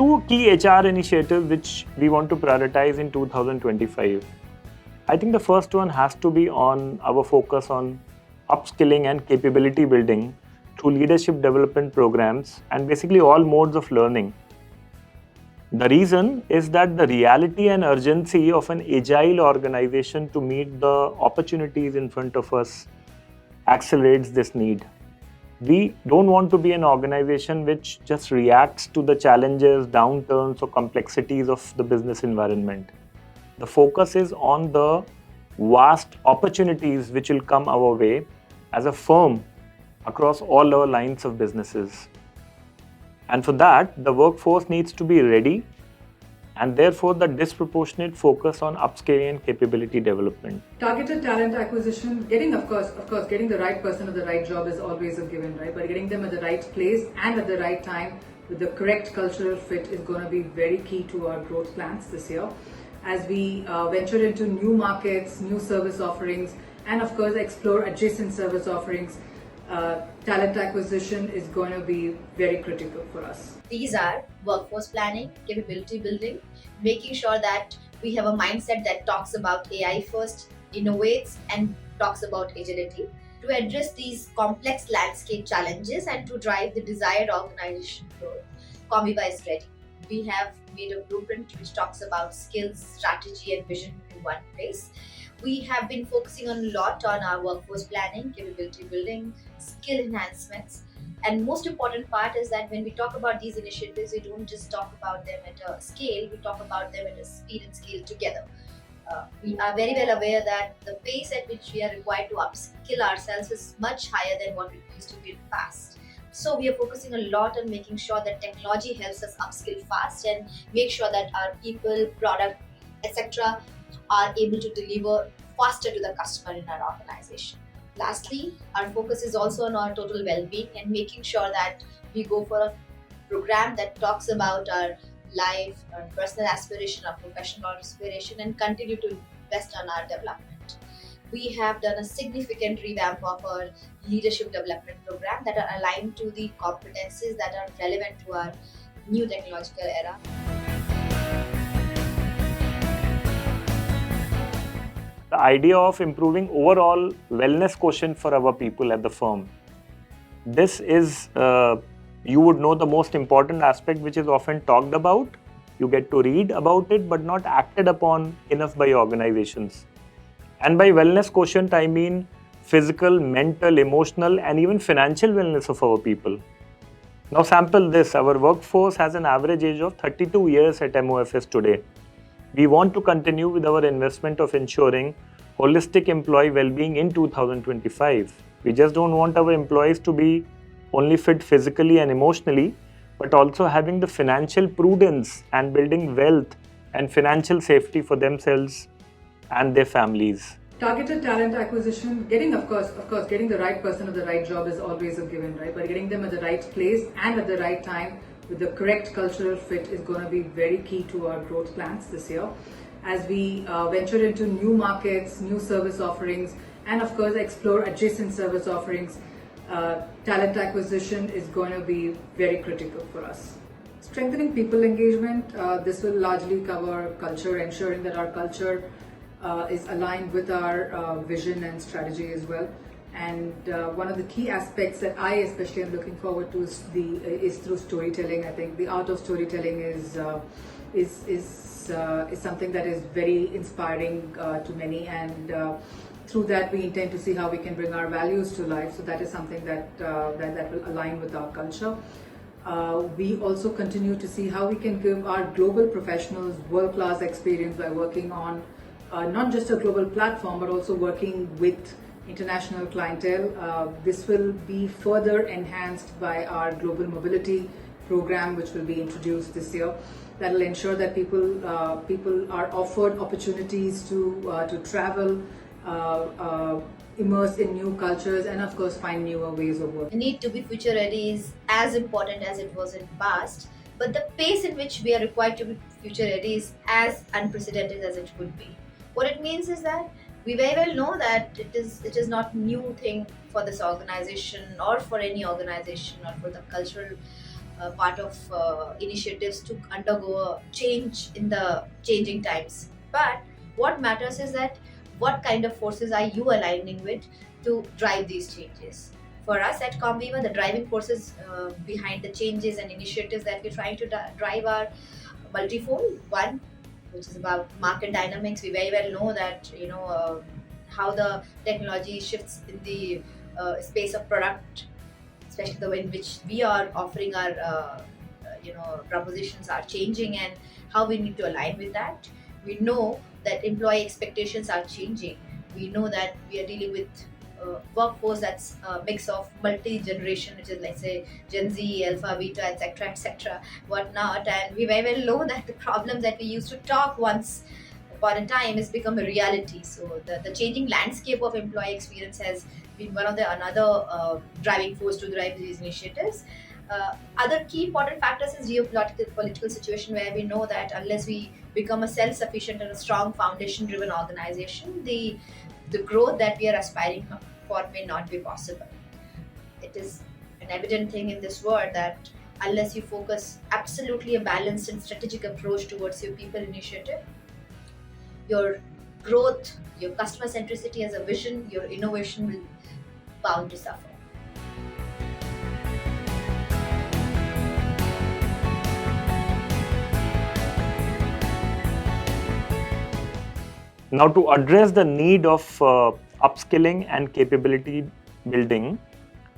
two key HR initiatives which we want to prioritize in 2025. I think the first one has to be on our focus on upskilling and capability building through leadership development programs and basically all modes of learning. The reason is that the reality and urgency of an agile organization to meet the opportunities in front of us accelerates this need. We don't want to be an organization which just reacts to the challenges, downturns, or complexities of the business environment. The focus is on the vast opportunities which will come our way as a firm across all our lines of businesses. And for that, the workforce needs to be ready, and therefore the disproportionate focus on upscaling and capability development. Targeted talent acquisition, getting of course, getting the right person at the right job is always a given, right? But getting them at the right place and at the right time with the correct cultural fit is going to be very key to our growth plans this year. As we venture into new markets, new service offerings, and of course explore adjacent service offerings, talent acquisition is going to be very critical for us. These are workforce planning, capability building, making sure that we have a mindset that talks about AI first, innovates, and talks about agility to address these complex landscape challenges and to drive the desired organization growth. Comviva is ready. We have made a blueprint which talks about skills, strategy, and vision in one place. We have been focusing a lot on our workforce planning, capability building, skill enhancements. And most important part is that when we talk about these initiatives, we don't just talk about them at a scale, we talk about them at a speed and scale together. We are very well aware that the pace at which we are required to upskill ourselves is much higher than what we used to be in the past. So we are focusing a lot on making sure that technology helps us upskill fast and make sure that our people, product, etc. are able to deliver faster to the customer in our organization. Lastly, our focus is also on our total well-being and making sure that we go for a program that talks about our life, our personal aspiration, our professional aspiration, and continue to invest on our development. We have done a significant revamp of our leadership development program that are aligned to the competencies that are relevant to our new technological era. The idea of improving overall wellness quotient for our people at the firm. This is, you would know, the most important aspect which is often talked about. You get to read about it but not acted upon enough by organizations. And by wellness quotient, I mean physical, mental, emotional, and even financial wellness of our people. Now sample this, our workforce has an average age of 32 years at MOFS today. We want to continue with our investment of ensuring holistic employee well-being in 2025. We just don't want our employees to be only fit physically and emotionally, but also having the financial prudence and building wealth and financial safety for themselves and their families. Targeted talent acquisition, getting of course, getting the right person at the right job is always a given, right? But getting them at the right place and at the right time with the correct cultural fit is going to be very key to our growth plans this year. As we venture into new markets, new service offerings, and of course explore adjacent service offerings, talent acquisition is going to be very critical for us. Strengthening people engagement, this will largely cover culture, ensuring that our culture is aligned with our vision and strategy as well. And one of the key aspects that I especially am looking forward to is through storytelling. I think the art of storytelling is something that is very inspiring to many, and through that we intend to see how we can bring our values to life. So that is something that will align with our culture. We also continue to see how we can give our global professionals world-class experience by working on not just a global platform, but also working with international clientele. This will be further enhanced by our global mobility program, which will be introduced this year. That will ensure that people are offered opportunities to travel, immerse in new cultures, and of course find newer ways of working. The need to be future ready is as important as it was in the past, but the pace in which we are required to be future ready is as unprecedented as it would be. What it means is that we very well know that it is not new thing for this organization or for any organization or for the cultural part of initiatives to undergo a change in the changing times. But what matters is that what kind of forces are you aligning with to drive these changes? For us at Comviva, the driving forces behind the changes and initiatives that we're trying to drive are multifold. One, which is about market dynamics. We very well know that how the technology shifts in the space of product, especially the way in which we are offering our propositions are changing, and how we need to align with that. We know that employee expectations are changing. We know that we are dealing with workforce that's a mix of multi-generation, which is, let's say, Gen Z, Alpha, Beta, etc., whatnot. And we very well know that the problems that we used to talk once upon a time has become a reality. So the changing landscape of employee experience has been one of the another driving force to drive these initiatives. Other key important factors is geopolitical situation, where we know that unless we become a self-sufficient and a strong foundation-driven organization, the growth that we are aspiring for may not be possible. It is an evident thing in this world that unless you focus absolutely a balanced and strategic approach towards your people initiative, your growth, your customer centricity as a vision, your innovation will bound to suffer. Now, to address the need of upskilling and capability building,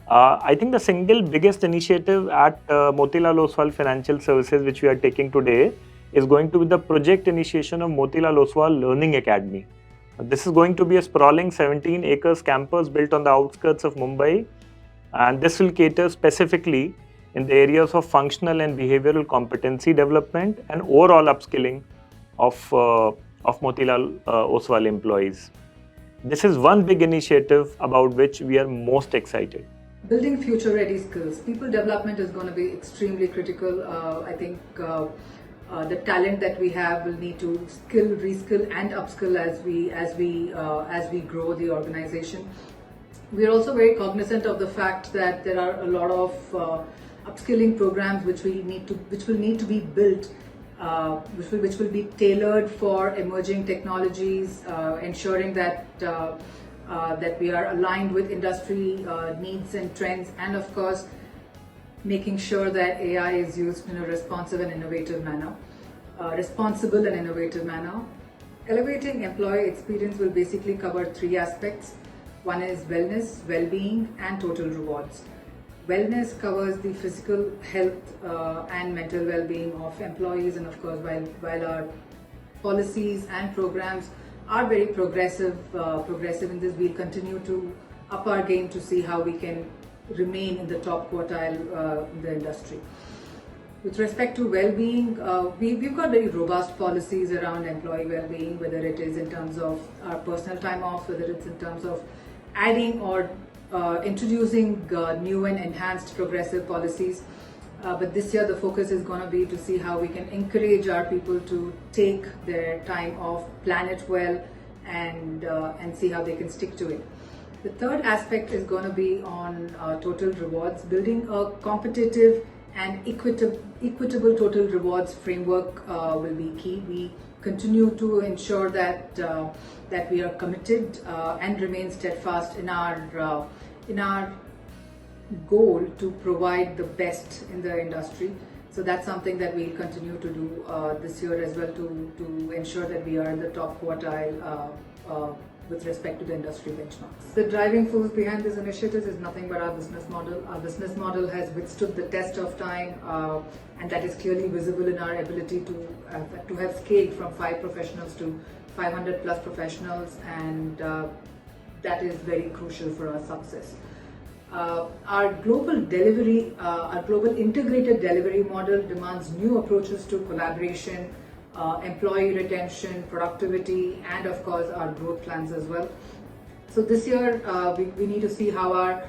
I think the single biggest initiative at Motilal Oswal Financial Services, which we are taking today, is going to be the project initiation of Motilal Oswal Learning Academy. This is going to be a sprawling 17 acres campus built on the outskirts of Mumbai, and this will cater specifically in the areas of functional and behavioral competency development and overall upskilling of Motilal Oswal employees. This is one big initiative about which we are most excited. Building future ready skills. People development is going to be extremely critical. I think the talent that we have will need to skill, reskill and upskill as we grow the organization. We are also very cognizant of the fact that there are a lot of upskilling programs which will need to be built, which will be tailored for emerging technologies, ensuring that that we are aligned with industry needs and trends, and of course making sure that AI is used in a responsible and innovative manner. Elevating employee experience will basically cover three aspects. One is wellness, well-being and total rewards. Wellness covers the physical health and mental well-being of employees, and of course while our policies and programs are very progressive in this, we'll continue to up our game to see how we can remain in the top quartile in the industry. With respect to well-being, we've got very robust policies around employee well-being, whether it is in terms of our personal time off, whether it's in terms of adding or introducing new and enhanced progressive policies. But this year the focus is going to be to see how we can encourage our people to take their time off, plan it well, and see how they can stick to it. The third aspect is going to be on total rewards. Building a competitive and equitable total rewards framework will be key. We continue to ensure that that we are committed and remain steadfast in our goal to provide the best in the industry. So that's something that we'll continue to do this year as well, to ensure that we are in the top quartile with respect to the industry benchmarks. The driving force behind this initiative is nothing but our business model. Our business model has withstood the test of time, and that is clearly visible in our ability to have scaled from 5 professionals to 500 plus professionals, and that is very crucial for our success. Our global integrated delivery model demands new approaches to collaboration, employee retention, productivity, and of course our growth plans as well. So this year we need to see how our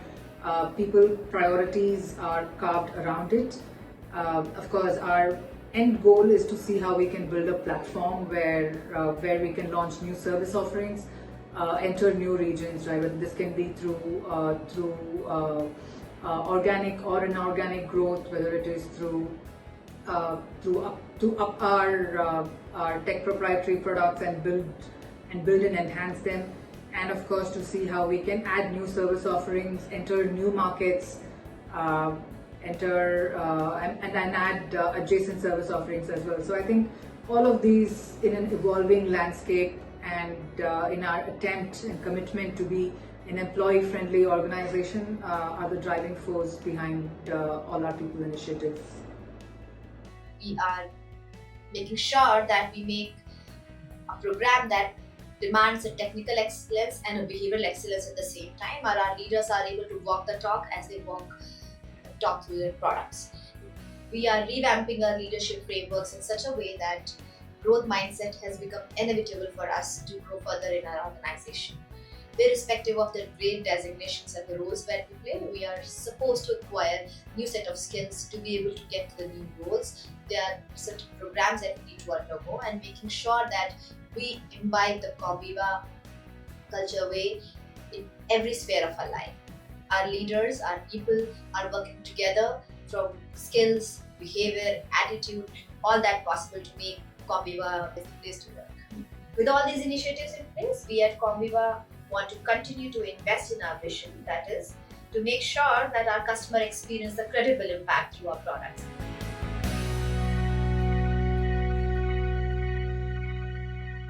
people priorities are carved around it. Of course, our end goal is to see how we can build a platform where we can launch new service offerings, enter new regions, right? But this can be through organic or inorganic growth, whether it is through to up our tech proprietary products and build and enhance them, and of course to see how we can add new service offerings, enter new markets, and add adjacent service offerings as well. So I think all of these in an evolving landscape and in our attempt and commitment to be an employee-friendly organization are the driving force behind all our people initiatives. We are making sure that we make a program that demands a technical excellence and a behavioral excellence at the same time, or our leaders are able to walk the talk as they talk through their products. We are revamping our leadership frameworks in such a way that growth mindset has become inevitable for us to grow further in our organization. Irrespective of the grade designations and the roles that we play, we are supposed to acquire new set of skills to be able to get to the new roles. There are certain programs that we need to undergo, and making sure that we imbibe the Comviva culture way in every sphere of our life. Our leaders, our people are working together from skills, behavior, attitude, all that possible to make Comviva a place to work. With all these initiatives in place, we at Comviva want to continue to invest in our vision, that is, to make sure that our customer experience the credible impact through our products.